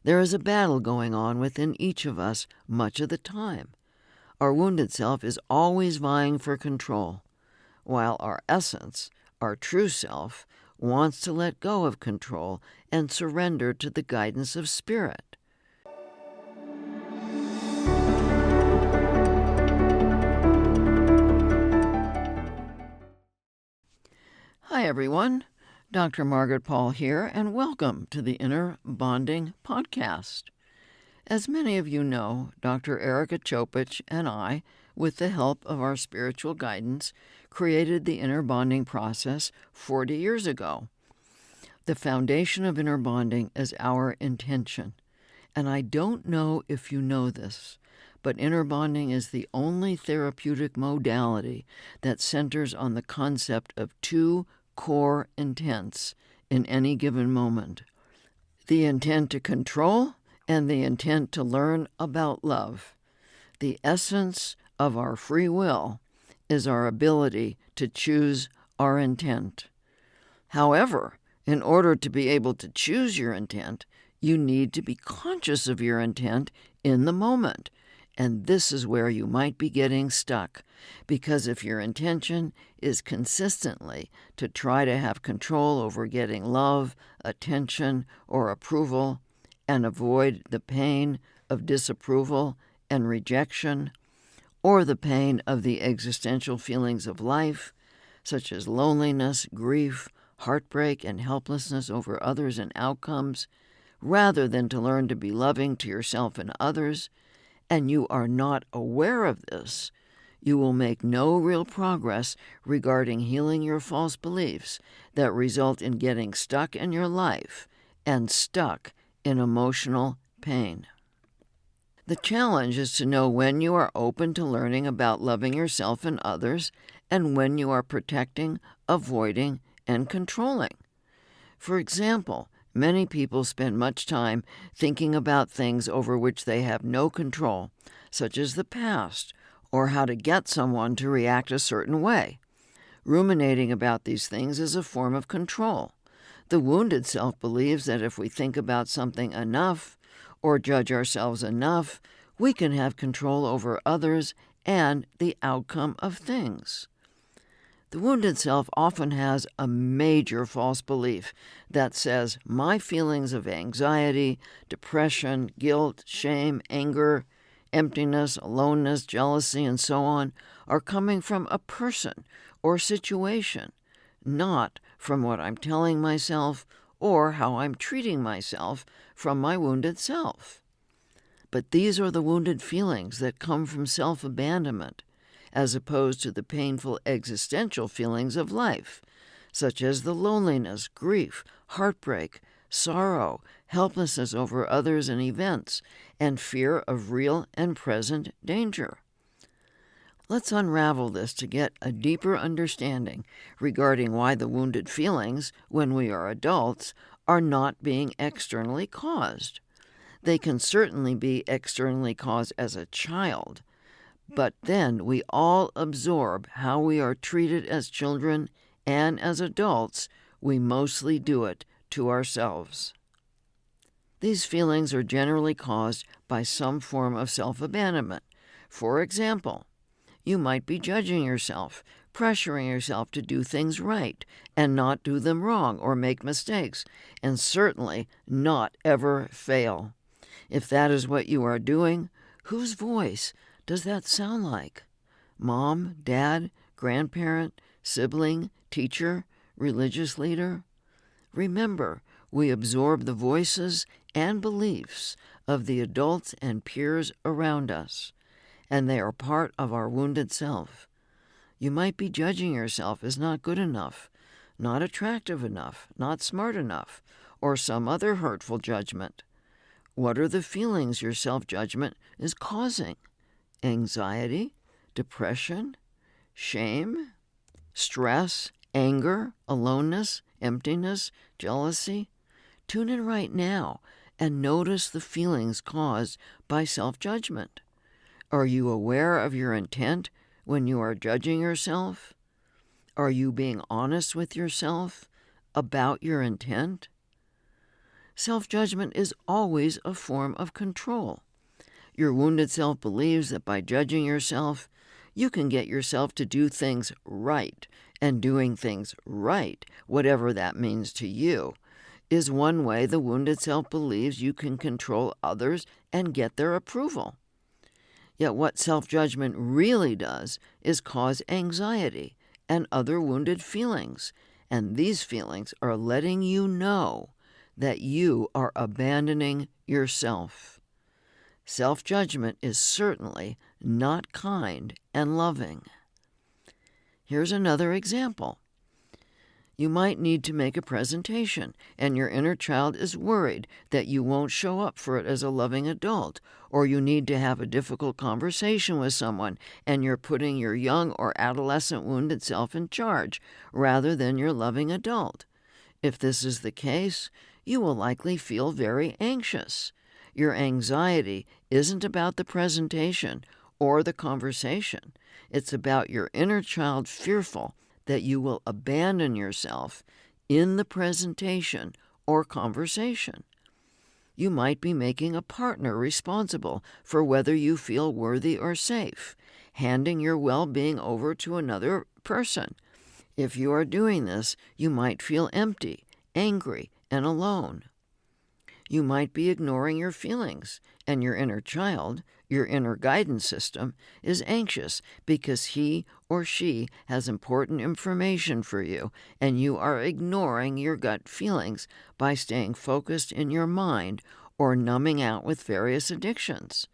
There is a battle going on within each of us much of the time. Our wounded self is always vying for control, while our essence, our true self, wants to let go of control and surrender to the guidance of spirit. Hi, everyone. Dr. Margaret Paul here, and welcome to the Inner Bonding Podcast. As many of you know, Dr. Erika Chopich and I, with the help of our spiritual guidance, created the inner bonding process 40 years ago. The foundation of inner bonding is our intention. And I don't know if you know this, but inner bonding is the only therapeutic modality that centers on the concept of two core intents in any given moment: the intent to control and the intent to learn about love. The essence of our free will is our ability to choose our intent. However, in order to be able to choose your intent, you need to be conscious of your intent in the moment. And this is where you might be getting stuck, because if your intention is consistently to try to have control over getting love, attention, or approval, and avoid the pain of disapproval and rejection, or the pain of the existential feelings of life, such as loneliness, grief, heartbreak, and helplessness over others and outcomes, rather than to learn to be loving to yourself and others, and you are not aware of this, you will make no real progress regarding healing your false beliefs that result in getting stuck in your life and stuck in emotional pain. The challenge is to know when you are open to learning about loving yourself and others, and when you are protecting, avoiding, and controlling. For example, many people spend much time thinking about things over which they have no control, such as the past, or how to get someone to react a certain way. Ruminating about these things is a form of control. The wounded self believes that if we think about something enough, or judge ourselves enough, we can have control over others and the outcome of things. The wounded self often has a major false belief that says, my feelings of anxiety, depression, guilt, shame, anger, emptiness, aloneness, jealousy, and so on are coming from a person or situation, not from what I'm telling myself or how I'm treating myself from my wounded self. But these are the wounded feelings that come from self-abandonment, as opposed to the painful existential feelings of life, such as the loneliness, grief, heartbreak, sorrow, helplessness over others and events, and fear of real and present danger. Let's unravel this to get a deeper understanding regarding why the wounded feelings, when we are adults, are not being externally caused. They can certainly be externally caused as a child, but then we all absorb how we are treated as children, and as adults, we mostly do it to ourselves. These feelings are generally caused by some form of self-abandonment. For example, you might be judging yourself, pressuring yourself to do things right and not do them wrong or make mistakes, and certainly not ever fail. If that is what you are doing, whose voice does that sound like? Mom, dad, grandparent, sibling, teacher, religious leader? Remember, we absorb the voices and beliefs of the adults and peers around us, and they are part of our wounded self. You might be judging yourself as not good enough, not attractive enough, not smart enough, or some other hurtful judgment. What are the feelings your self-judgment is causing? Anxiety, depression, shame, stress, anger, aloneness, emptiness, jealousy? Tune in right now and notice the feelings caused by self-judgment. Are you aware of your intent when you are judging yourself? Are you being honest with yourself about your intent? Self-judgment is always a form of control. Your wounded self believes that by judging yourself, you can get yourself to do things right, and doing things right, whatever that means to you, is one way the wounded self believes you can control others and get their approval. Yet what self-judgment really does is cause anxiety and other wounded feelings, and these feelings are letting you know that you are abandoning yourself. Self-judgment is certainly not kind and loving. Here's another example. You might need to make a presentation, and your inner child is worried that you won't show up for it as a loving adult, or you need to have a difficult conversation with someone, and you're putting your young or adolescent wounded self in charge, rather than your loving adult. If this is the case, you will likely feel very anxious. Your anxiety isn't about the presentation or the conversation. It's about your inner child fearful that you will abandon yourself in the presentation or conversation. You might be making a partner responsible for whether you feel worthy or safe, handing your well-being over to another person. If you are doing this, you might feel empty, angry, and alone. You might be ignoring your feelings, and your inner child, your inner guidance system, is anxious because he or she has important information for you, and you are ignoring your gut feelings by staying focused in your mind or numbing out with various addictions.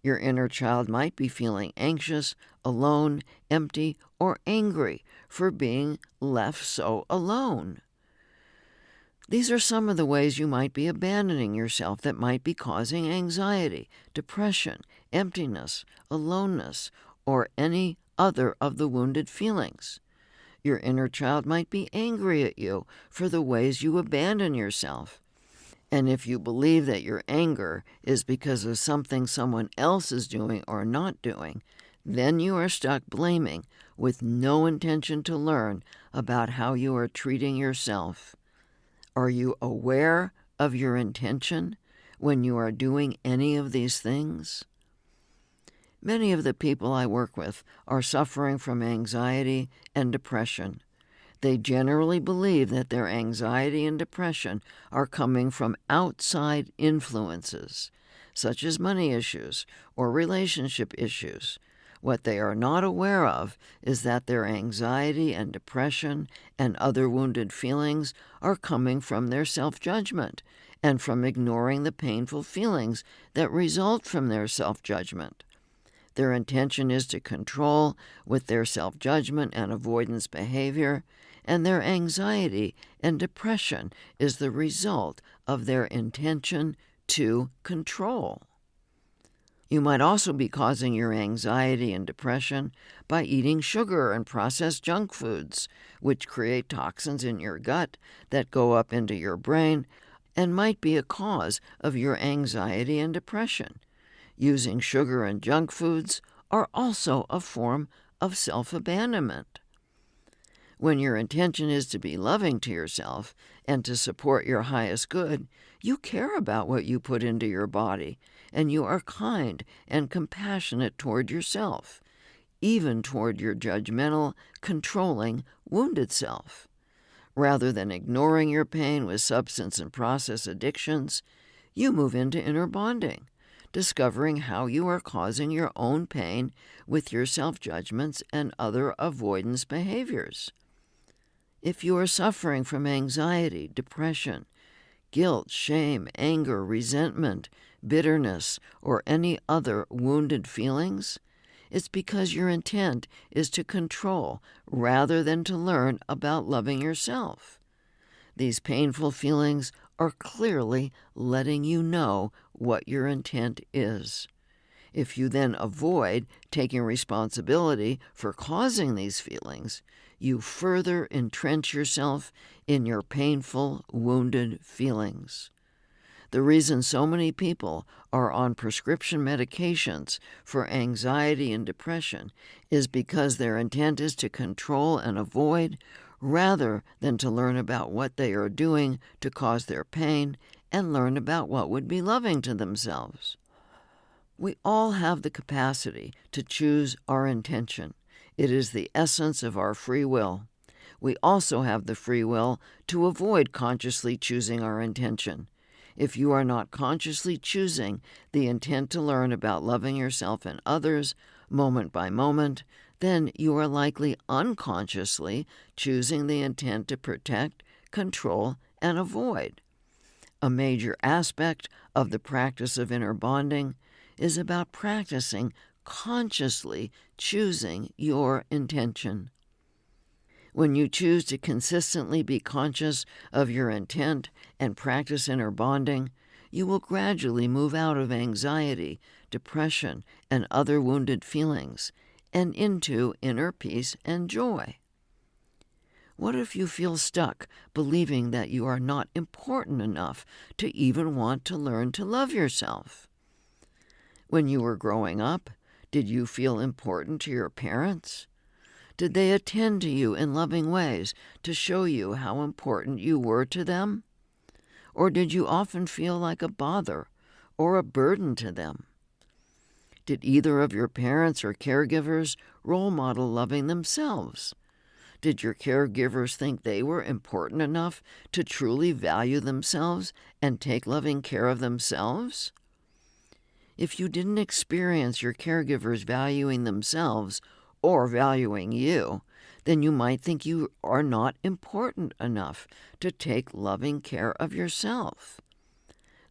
Your inner child might be feeling anxious, alone, empty, or angry for being left so alone. These are some of the ways you might be abandoning yourself that might be causing anxiety, depression, emptiness, aloneness, or any other of the wounded feelings. Your inner child might be angry at you for the ways you abandon yourself. And if you believe that your anger is because of something someone else is doing or not doing, then you are stuck blaming with no intention to learn about how you are treating yourself. Are you aware of your intention when you are doing any of these things? Many of the people I work with are suffering from anxiety and depression. They generally believe that their anxiety and depression are coming from outside influences, such as money issues or relationship issues. What they are not aware of is that their anxiety and depression and other wounded feelings are coming from their self-judgment and from ignoring the painful feelings that result from their self-judgment. Their intention is to control with their self-judgment and avoidance behavior, and their anxiety and depression is the result of their intention to control. You might also be causing your anxiety and depression by eating sugar and processed junk foods, which create toxins in your gut that go up into your brain and might be a cause of your anxiety and depression. Using sugar and junk foods are also a form of self-abandonment. When your intention is to be loving to yourself and to support your highest good, you care about what you put into your body, and you are kind and compassionate toward yourself, even toward your judgmental, controlling, wounded self. Rather than ignoring your pain with substance and process addictions, you move into inner bonding, discovering how you are causing your own pain with your self-judgments and other avoidance behaviors. If you are suffering from anxiety, depression, guilt, shame, anger, resentment, bitterness, or any other wounded feelings, it's because your intent is to control rather than to learn about loving yourself. These painful feelings are clearly letting you know what your intent is. If you then avoid taking responsibility for causing these feelings, you further entrench yourself in your painful, wounded feelings. The reason so many people are on prescription medications for anxiety and depression is because their intent is to control and avoid rather than to learn about what they are doing to cause their pain and learn about what would be loving to themselves. We all have the capacity to choose our intention. It is the essence of our free will. We also have the free will to avoid consciously choosing our intention. If you are not consciously choosing the intent to learn about loving yourself and others, moment by moment, then you are likely unconsciously choosing the intent to protect, control, and avoid. A major aspect of the practice of inner bonding is about practicing consciously choosing your intention. When you choose to consistently be conscious of your intent and practice inner bonding, you will gradually move out of anxiety, depression, and other wounded feelings, and into inner peace and joy. What if you feel stuck believing that you are not important enough to even want to learn to love yourself? When you were growing up, did you feel important to your parents? Did they attend to you in loving ways to show you how important you were to them? Or did you often feel like a bother or a burden to them? Did either of your parents or caregivers role model loving themselves? Did your caregivers think they were important enough to truly value themselves and take loving care of themselves? If you didn't experience your caregivers valuing themselves or valuing you, then you might think you are not important enough to take loving care of yourself.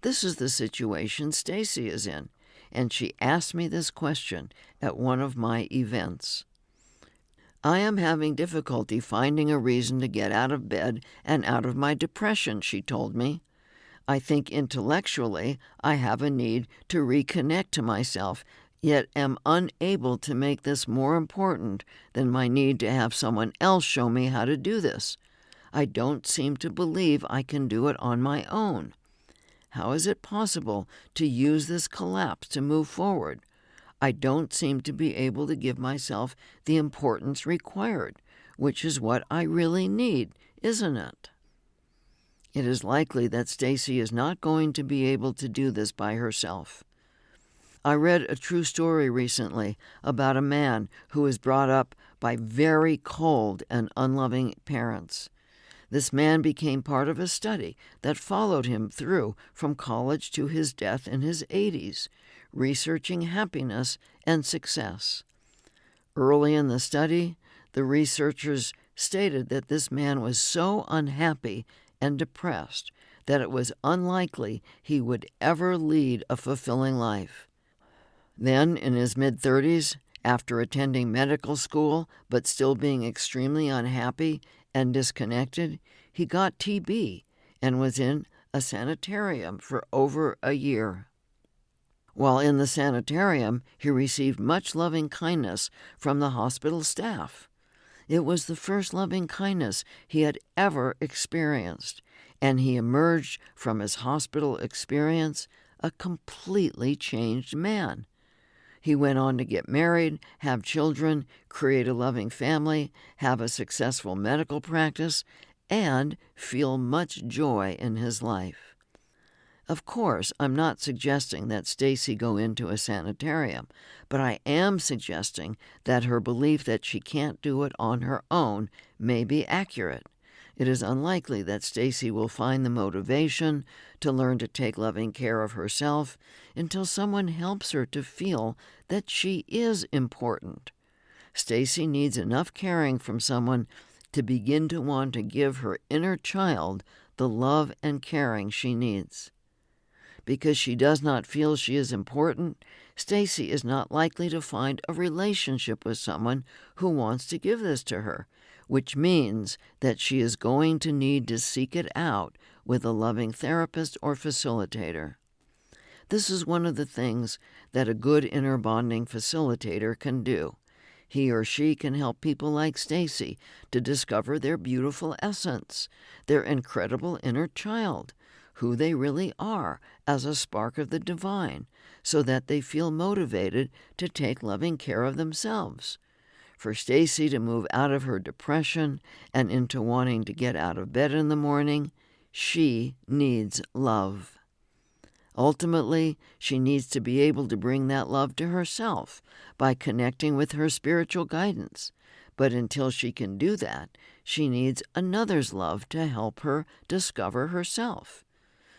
This is the situation Stacy is in, and she asked me this question at one of my events. I am having difficulty finding a reason to get out of bed and out of my depression, she told me. I think intellectually I have a need to reconnect to myself, yet am unable to make this more important than my need to have someone else show me how to do this. I don't seem to believe I can do it on my own. How is it possible to use this collapse to move forward? I don't seem to be able to give myself the importance required, which is what I really need, isn't it? It is likely that Stacy is not going to be able to do this by herself. I read a true story recently about a man who was brought up by very cold and unloving parents. This man became part of a study that followed him through from college to his death in his 80s, researching happiness and success. Early in the study, the researchers stated that this man was so unhappy and depressed that it was unlikely he would ever lead a fulfilling life. Then, in his mid-30s, after attending medical school but still being extremely unhappy and disconnected, he got TB and was in a sanitarium for over a year. While in the sanitarium, he received much loving kindness from the hospital staff. It was the first loving kindness he had ever experienced, and he emerged from his hospital experience a completely changed man. He went on to get married, have children, create a loving family, have a successful medical practice, and feel much joy in his life. Of course, I'm not suggesting that Stacy go into a sanitarium, but I am suggesting that her belief that she can't do it on her own may be accurate. It is unlikely that Stacy will find the motivation to learn to take loving care of herself until someone helps her to feel that she is important. Stacy needs enough caring from someone to begin to want to give her inner child the love and caring she needs. Because she does not feel she is important, Stacy is not likely to find a relationship with someone who wants to give this to her, which means that she is going to need to seek it out with a loving therapist or facilitator. This is one of the things that a good inner bonding facilitator can do. He or she can help people like Stacy to discover their beautiful essence, their incredible inner child, who they really are as a spark of the divine, so that they feel motivated to take loving care of themselves. For Stacy to move out of her depression and into wanting to get out of bed in the morning, she needs love. Ultimately, she needs to be able to bring that love to herself by connecting with her spiritual guidance. But until she can do that, she needs another's love to help her discover herself.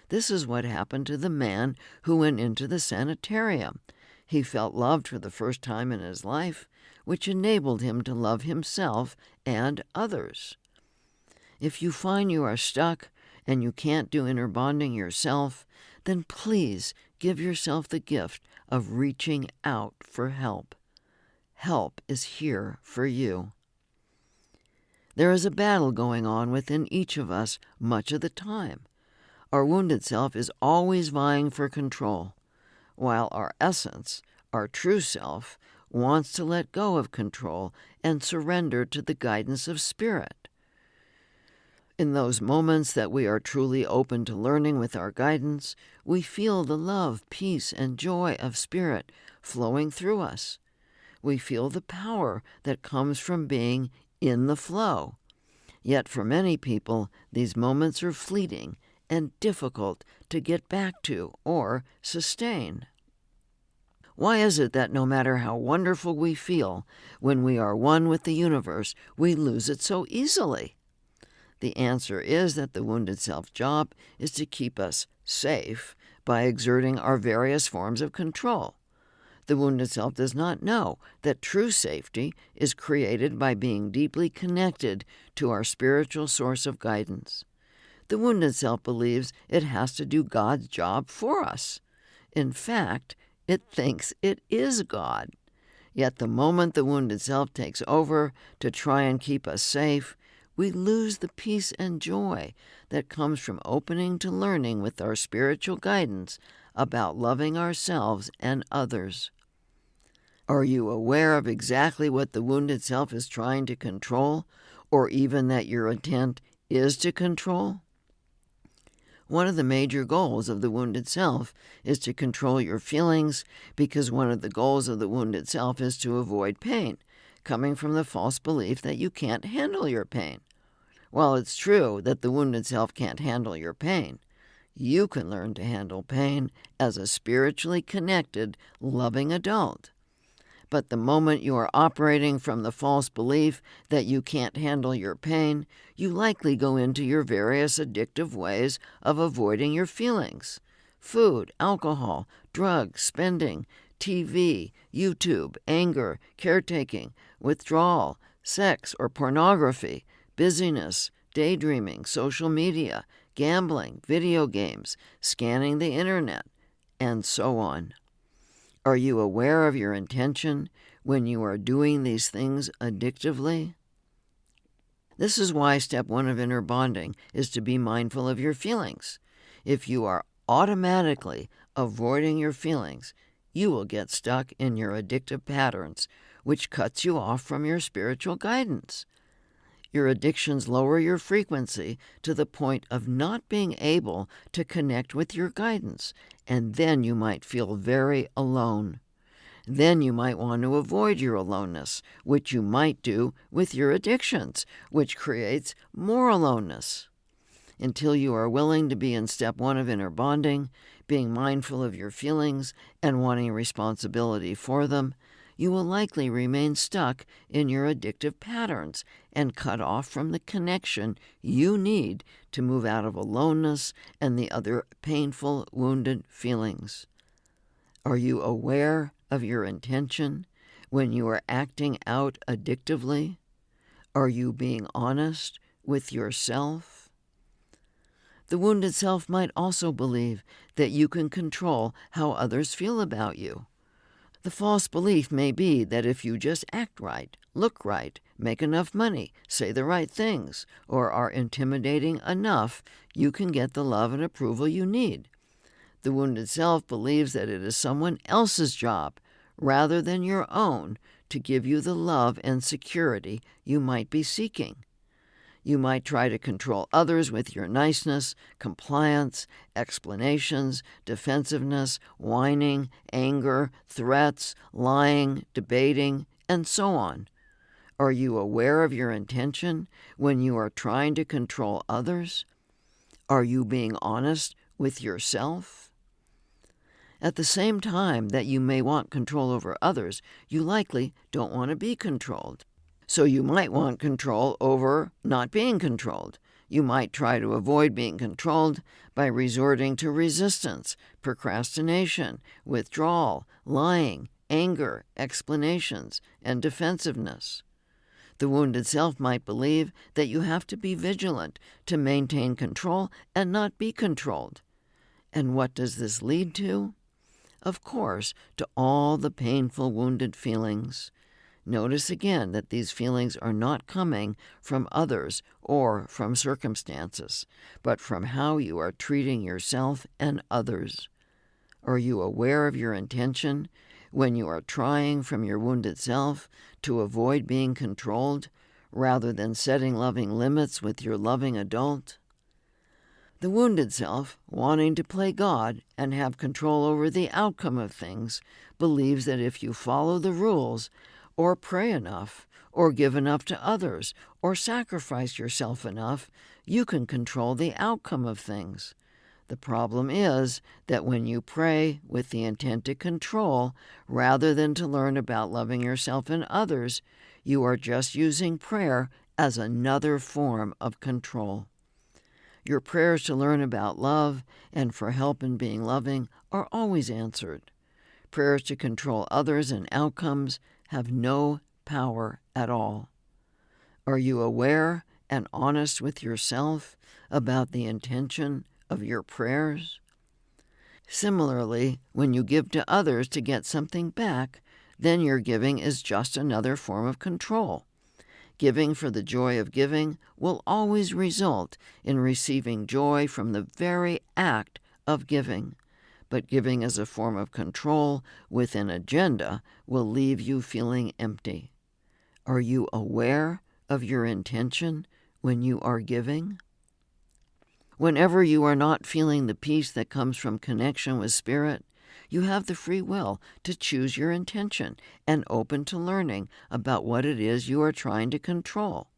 This is what happened to the man who went into the sanitarium. He felt loved for the first time in his life, which enabled him to love himself and others. If you find you are stuck and you can't do inner bonding yourself, then please give yourself the gift of reaching out for help. Help is here for you. There is a battle going on within each of us much of the time. Our wounded self is always vying for control, while our essence, our true self, wants to let go of control and surrender to the guidance of Spirit. In those moments that we are truly open to learning with our guidance, we feel the love, peace, and joy of Spirit flowing through us. We feel the power that comes from being in the flow. Yet for many people, these moments are fleeting and difficult to get back to or sustain. Why is it that no matter how wonderful we feel, when we are one with the universe, we lose it so easily? The answer is that the wounded self's job is to keep us safe by exerting our various forms of control. The wounded self does not know that true safety is created by being deeply connected to our spiritual source of guidance. The wounded self believes it has to do God's job for us. In fact, it thinks it is God. Yet the moment the wounded self takes over to try and keep us safe, we lose the peace and joy that comes from opening to learning with our spiritual guidance about loving ourselves and others. Are you aware of exactly what the wounded self is trying to control, or even that your intent is to control? One of the major goals of the wounded self is to control your feelings, because one of the goals of the wounded self is to avoid pain, coming from the false belief that you can't handle your pain. While it's true that the wounded self can't handle your pain, you can learn to handle pain as a spiritually connected, loving adult. But the moment you are operating from the false belief that you can't handle your pain, you likely go into your various addictive ways of avoiding your feelings. Food, alcohol, drugs, spending, TV, YouTube, anger, caretaking, withdrawal, sex or pornography, busyness, daydreaming, social media, gambling, video games, scanning the internet, and so on. Are you aware of your intention when you are doing these things addictively? This is why step 1 of inner bonding is to be mindful of your feelings. If you are automatically avoiding your feelings, you will get stuck in your addictive patterns, which cuts you off from your spiritual guidance. Your addictions lower your frequency to the point of not being able to connect with your guidance, and then you might feel very alone. Then you might want to avoid your aloneness, which you might do with your addictions, which creates more aloneness. Until you are willing to be in step 1 of inner bonding, being mindful of your feelings and wanting responsibility for them, you will likely remain stuck in your addictive patterns and cut off from the connection you need to move out of aloneness and the other painful, wounded feelings. Are you aware of your intention when you are acting out addictively? Are you being honest with yourself? The wounded self might also believe that you can control how others feel about you. The false belief may be that if you just act right, look right, make enough money, say the right things, or are intimidating enough, you can get the love and approval you need. The wounded self believes that it is someone else's job, rather than your own, to give you the love and security you might be seeking. You might try to control others with your niceness, compliance, explanations, defensiveness, whining, anger, threats, lying, debating, and so on. Are you aware of your intention when you are trying to control others? Are you being honest with yourself? At the same time that you may want control over others, you likely don't want to be controlled. So you might want control over not being controlled. You might try to avoid being controlled by resorting to resistance, procrastination, withdrawal, lying, anger, explanations, and defensiveness. The wounded self might believe that you have to be vigilant to maintain control and not be controlled. And what does this lead to? Of course, to all the painful wounded feelings. Notice again that these feelings are not coming from others or from circumstances, but from how you are treating yourself and others. Are you aware of your intention when you are trying from your wounded self to avoid being controlled rather than setting loving limits with your loving adult? The wounded self, wanting to play God and have control over the outcome of things, believes that if you follow the rules, or pray enough, or give enough to others, or sacrifice yourself enough, you can control the outcome of things. The problem is that when you pray with the intent to control, rather than to learn about loving yourself and others, you are just using prayer as another form of control. Your prayers to learn about love and for help in being loving are always answered. Prayers to control others and outcomes have no power at all. Are you aware and honest with yourself about the intention of your prayers? Similarly, when you give to others to get something back, then your giving is just another form of control. Giving for the joy of giving will always result in receiving joy from the very act of giving. But giving as a form of control with an agenda will leave you feeling empty. Are you aware of your intention when you are giving? Whenever you are not feeling the peace that comes from connection with Spirit, you have the free will to choose your intention and open to learning about what it is you are trying to control.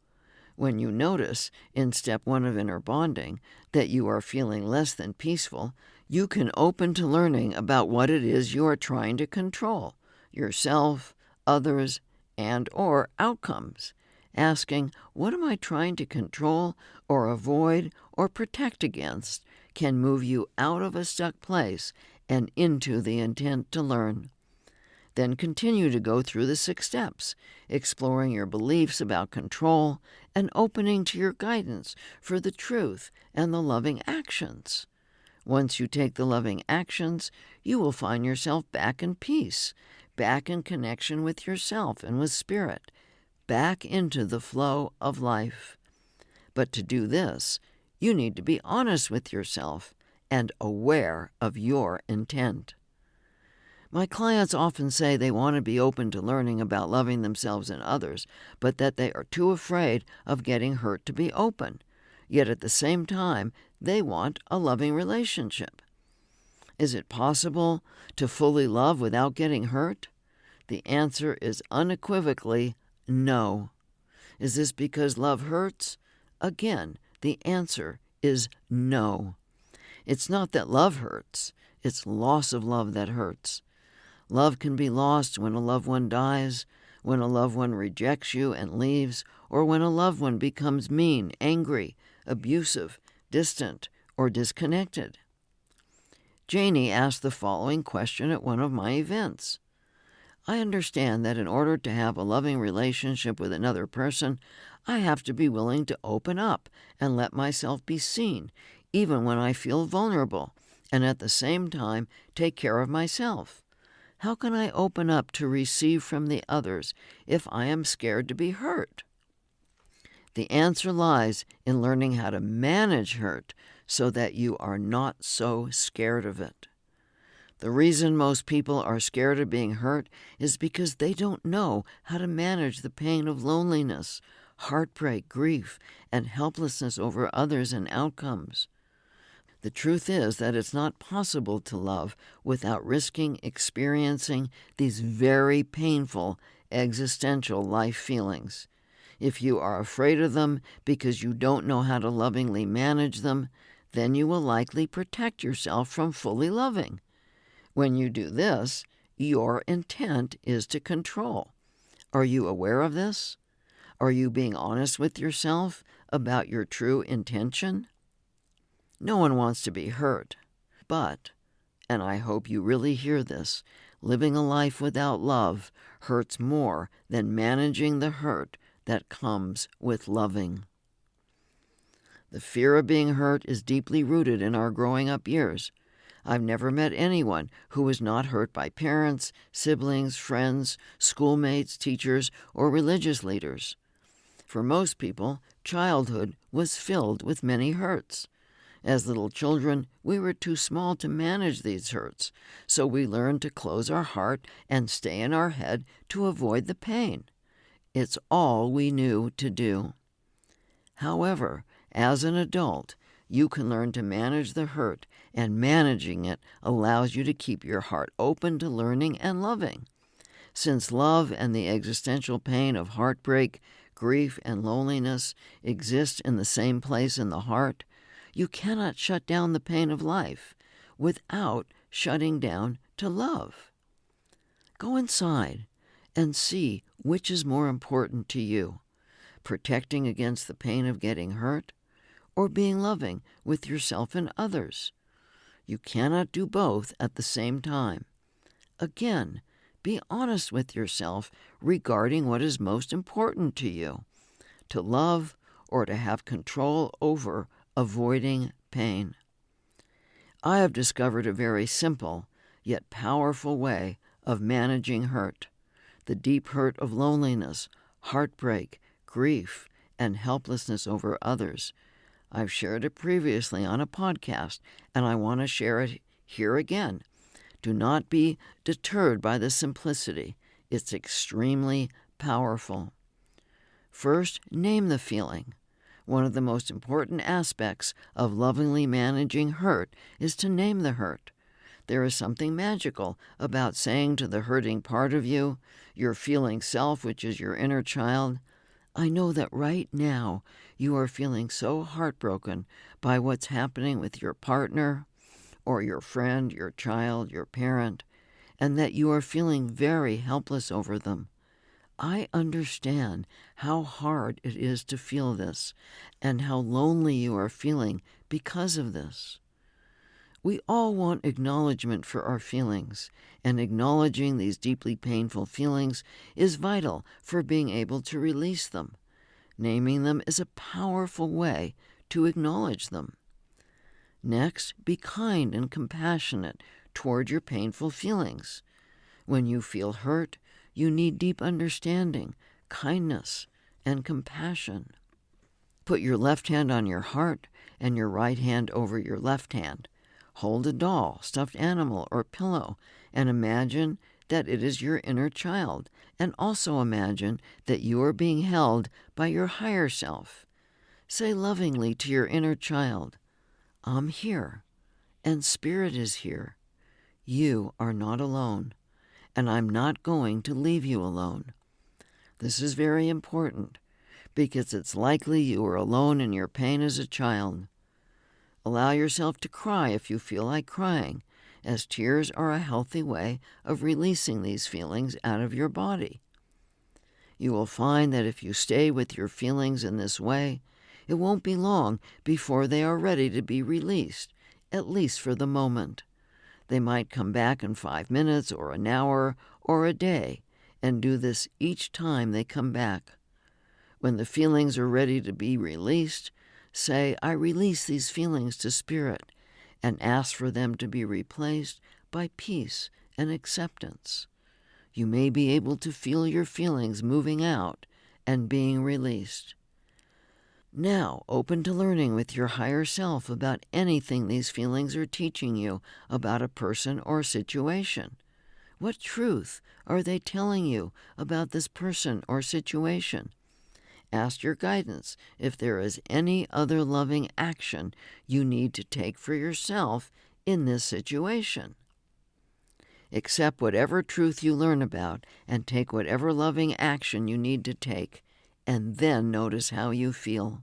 When you notice, in step 1 of inner bonding, that you are feeling less than peaceful, you can open to learning about what it is you are trying to control, yourself, others, and/or outcomes, asking, what am I trying to control or avoid or protect against, can move you out of a stuck place and into the intent to learn. Then continue to go through the 6 steps, exploring your beliefs about control and opening to your guidance for the truth and the loving actions. Once you take the loving actions, you will find yourself back in peace, back in connection with yourself and with Spirit, back into the flow of life. But to do this, you need to be honest with yourself and aware of your intent. My clients often say they want to be open to learning about loving themselves and others, but that they are too afraid of getting hurt to be open. Yet at the same time, they want a loving relationship. Is it possible to fully love without getting hurt? The answer is unequivocally no. Is this because love hurts? Again, the answer is no. It's not that love hurts, it's loss of love that hurts. Love can be lost when a loved one dies, when a loved one rejects you and leaves, or when a loved one becomes mean, angry, abusive, distant, or disconnected. Janie asked the following question at one of my events. I understand that in order to have a loving relationship with another person, I have to be willing to open up and let myself be seen, even when I feel vulnerable, and at the same time take care of myself. How can I open up to receive from the others if I am scared to be hurt? The answer lies in learning how to manage hurt so that you are not so scared of it. The reason most people are scared of being hurt is because they don't know how to manage the pain of loneliness, heartbreak, grief, and helplessness over others and outcomes. The truth is that it's not possible to love without risking experiencing these very painful existential life feelings. If you are afraid of them because you don't know how to lovingly manage them, then you will likely protect yourself from fully loving. When you do this, your intent is to control. Are you aware of this? Are you being honest with yourself about your true intention? No one wants to be hurt, but, and I hope you really hear this, living a life without love hurts more than managing the hurt that comes with loving. The fear of being hurt is deeply rooted in our growing up years. I've never met anyone who was not hurt by parents, siblings, friends, schoolmates, teachers, or religious leaders. For most people, childhood was filled with many hurts. As little children, we were too small to manage these hurts, so we learned to close our heart and stay in our head to avoid the pain. It's all we knew to do. However, as an adult, you can learn to manage the hurt, and managing it allows you to keep your heart open to learning and loving. Since love and the existential pain of heartbreak, grief, and loneliness exist in the same place in the heart, you cannot shut down the pain of life without shutting down to love. Go inside and see which is more important to you, protecting against the pain of getting hurt or being loving with yourself and others. You cannot do both at the same time. Again, be honest with yourself regarding what is most important to you, to love or to have control over avoiding pain. I have discovered a very simple yet powerful way of managing hurt, the deep hurt of loneliness, heartbreak, grief, and helplessness over others. I've shared it previously on a podcast, and I want to share it here again. Do not be deterred by the simplicity. It's extremely powerful. First, name the feeling. One of the most important aspects of lovingly managing hurt is to name the hurt. There is something magical about saying to the hurting part of you, your feeling self, which is your inner child, I know that right now you are feeling so heartbroken by what's happening with your partner or your friend, your child, your parent, and that you are feeling very helpless over them. I understand how hard it is to feel this and how lonely you are feeling because of this. We all want acknowledgement for our feelings, and acknowledging these deeply painful feelings is vital for being able to release them. Naming them is a powerful way to acknowledge them. Next, be kind and compassionate toward your painful feelings. When you feel hurt, you need deep understanding, kindness, and compassion. Put your left hand on your heart and your right hand over your left hand. Hold a doll, stuffed animal, or pillow, and imagine that it is your inner child, and also imagine that you are being held by your higher self. Say lovingly to your inner child, I'm here, and Spirit is here. You are not alone, and I'm not going to leave you alone. This is very important, because it's likely you were alone in your pain as a child. Allow yourself to cry if you feel like crying, as tears are a healthy way of releasing these feelings out of your body. You will find that if you stay with your feelings in this way, it won't be long before they are ready to be released, at least for the moment. They might come back in 5 minutes or an hour or a day, and do this each time they come back. When the feelings are ready to be released, say, I release these feelings to Spirit, and ask for them to be replaced by peace and acceptance. You may be able to feel your feelings moving out and being released. Now, open to learning with your higher self about anything these feelings are teaching you about a person or situation. What truth are they telling you about this person or situation? Ask your guidance if there is any other loving action you need to take for yourself in this situation. Accept whatever truth you learn about and take whatever loving action you need to take, and then notice how you feel.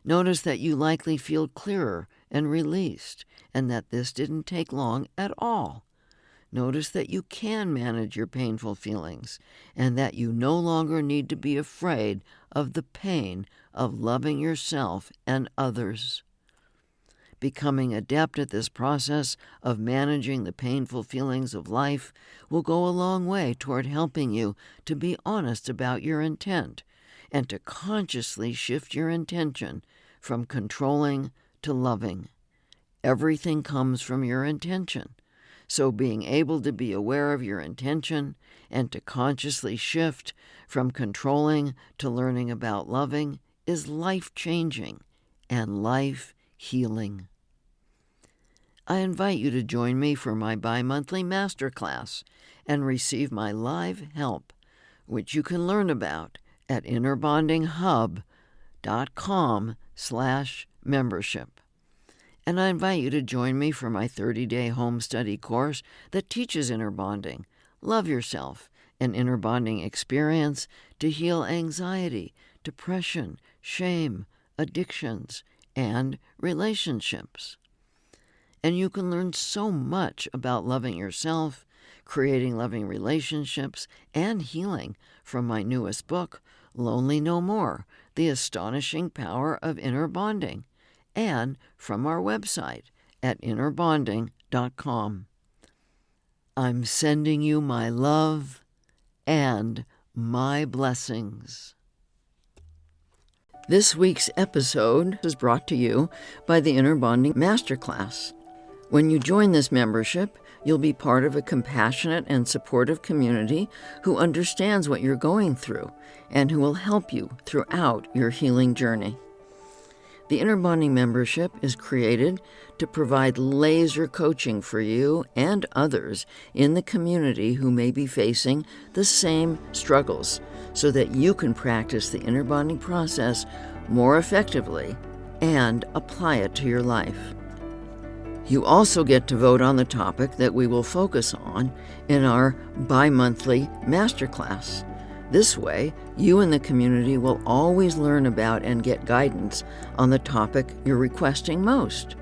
Notice that you likely feel clearer and released, and that this didn't take long at all. Notice that you can manage your painful feelings, and that you no longer need to be afraid of the pain of loving yourself and others. Becoming adept at this process of managing the painful feelings of life will go a long way toward helping you to be honest about your intent and to consciously shift your intention from controlling to loving. Everything comes from your intention, so being able to be aware of your intention and to consciously shift from controlling to learning about loving is life-changing and life-healing. I invite you to join me for my bi-monthly masterclass and receive my live help, which you can learn about at innerbondinghub.com/membership. And I invite you to join me for my 30-day home study course that teaches inner bonding, love yourself, and inner bonding experience to heal anxiety, depression, shame, addictions, and relationships. And you can learn so much about loving yourself, creating loving relationships, and healing from my newest book, Lonely No More: The Astonishing Power of Inner Bonding, and from our website at innerbonding.com. I'm sending you my love and my blessings. This week's episode is brought to you by the Inner Bonding Masterclass. When you join this membership, you'll be part of a compassionate and supportive community who understands what you're going through and who will help you throughout your healing journey. The Inner Bonding membership is created to provide laser coaching for you and others in the community who may be facing the same struggles, so that you can practice the inner bonding process more effectively and apply it to your life. You also get to vote on the topic that we will focus on in our bi-monthly masterclass. This way, you and the community will always learn about and get guidance on the topic you're requesting most.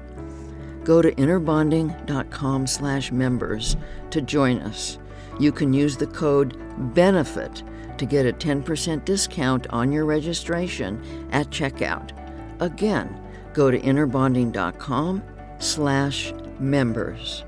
Go to innerbonding.com/members to join us. You can use the code BENEFIT to get a 10% discount on your registration at checkout. Again, go to innerbonding.com/members.